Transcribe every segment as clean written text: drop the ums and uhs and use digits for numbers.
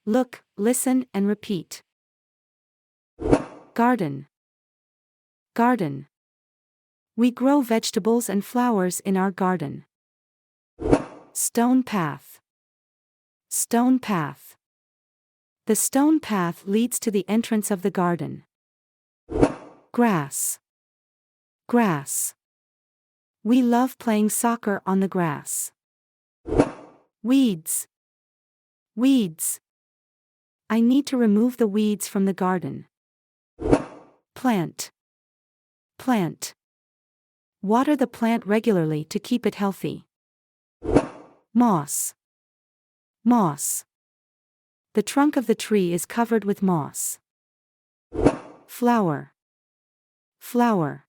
Look, listen, and repeat. Garden. Garden. We grow vegetables and flowers in our garden. Stone path. Stone path. The stone path leads to the entrance of the garden. Grass. Grass. We love playing soccer on the grass. Weeds. Weeds. I need to remove the weeds from the garden. Plant. Plant. Water the plant regularly to keep it healthy. Moss. Moss. The trunk of the tree is covered with moss. Flower. Flower.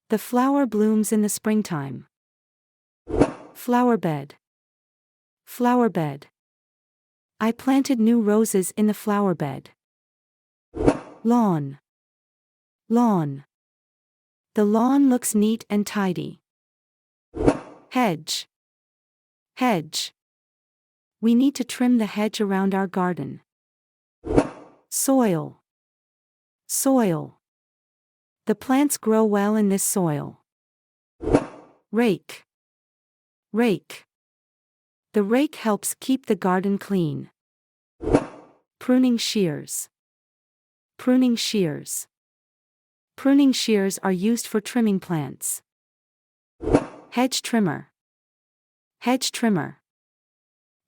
The flower blooms in the springtime. Flower bed. Flower bed. I planted new roses in the flower bed. Lawn. Lawn. The lawn looks neat and tidy. Hedge. Hedge. We need to trim the hedge around our garden. Soil. Soil. The plants grow well in this soil. Rake. Rake. The rake helps keep the garden clean. Pruning shears. Pruning shears. Pruning shears are used for trimming plants. Hedge trimmer. Hedge trimmer.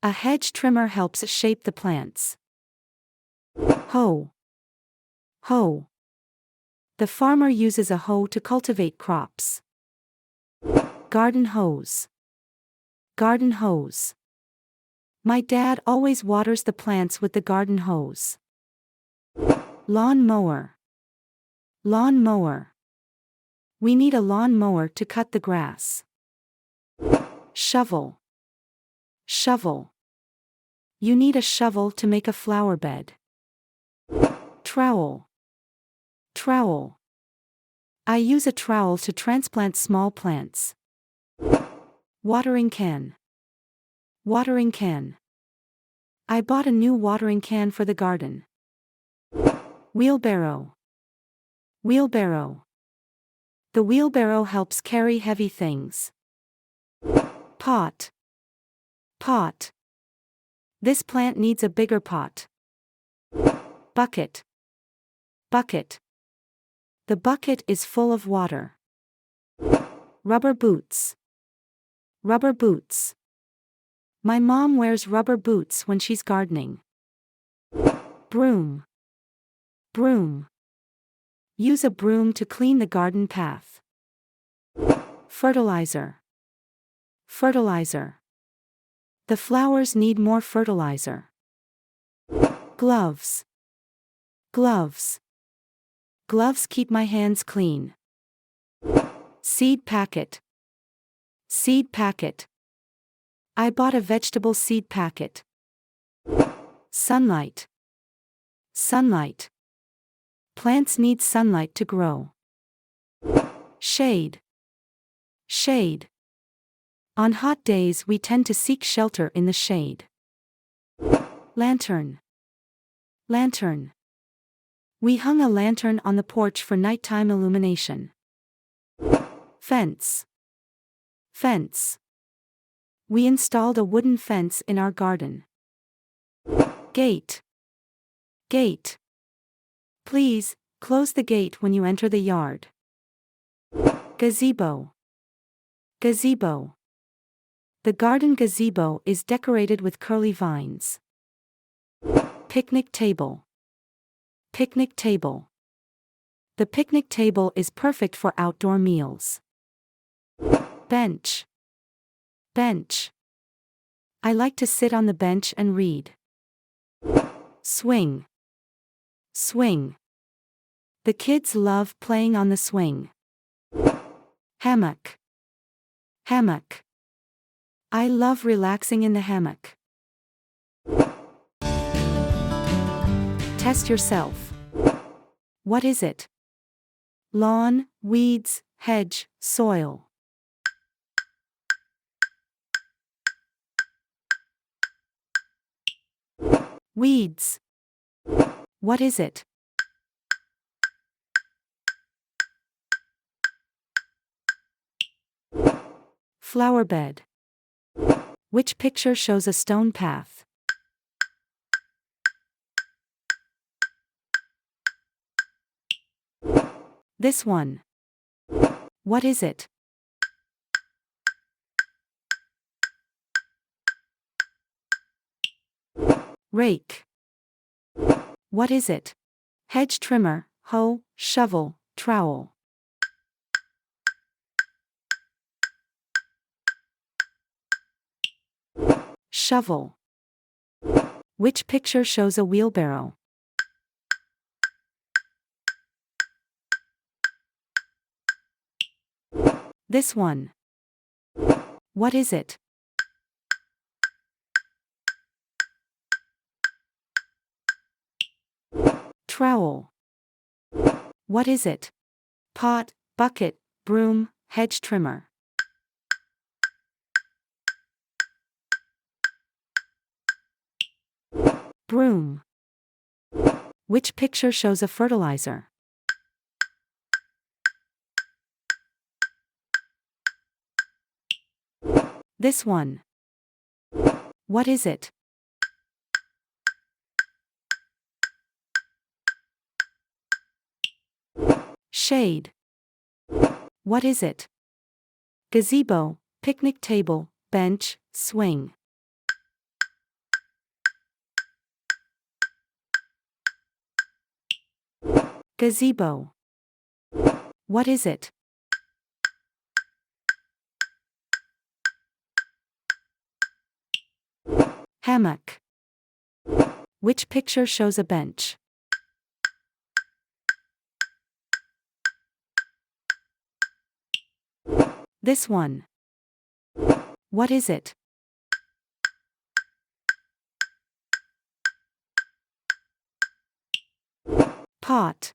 A hedge trimmer helps shape the plants. Hoe. Hoe. The farmer uses a hoe to cultivate crops. Garden hose. Garden hose. My dad always waters the plants with the garden hose. Lawn mower. Lawn mower. We need a lawn mower to cut the grass. Shovel. Shovel. You need a shovel to make a flower bed. Trowel. Trowel. I use a trowel to transplant small plants. Watering can. Watering can. I bought a new watering can for the garden. Wheelbarrow. Wheelbarrow. The wheelbarrow helps carry heavy things. Pot. Pot. This plant needs a bigger pot. Bucket. Bucket. The bucket is full of water. Rubber boots. Rubber boots. My mom wears rubber boots when she's gardening. Broom. Broom. Use a broom to clean the garden path. Fertilizer. Fertilizer. The flowers need more fertilizer. Gloves. Gloves. Gloves keep my hands clean. Seed packet. Seed packet. I bought a vegetable seed packet. Sunlight. Sunlight. Plants need sunlight to grow. Shade. Shade. On hot days we tend to seek shelter in the shade. Lantern. Lantern. We hung a lantern on the porch for nighttime illumination. Fence. Fence. We installed a wooden fence in our garden. Gate. Gate. Please, close the gate when you enter the yard. Gazebo. Gazebo. The garden gazebo is decorated with curly vines. Picnic table. Picnic table. The picnic table is perfect for outdoor meals. Bench. Bench. I like to sit on the bench and read. Swing. Swing. The kids love playing on the swing. Hammock. Hammock. I love relaxing in the hammock. Test yourself. What is it? Lawn, weeds, hedge, soil. Weeds. What is it? Flower bed. Which picture shows a stone path? This one. What is it? Rake. What is it? Hedge trimmer, hoe, shovel, trowel. Shovel. Which picture shows a wheelbarrow? This one. What is it? Trowel. What is it? Pot, bucket, broom, hedge trimmer. Broom. Which picture shows a fertilizer? This one. What is it? Shade. What is it? Gazebo, picnic table, bench, swing. Gazebo. What is it? Hammock. Which picture shows a bench? This one. What is it? Pot.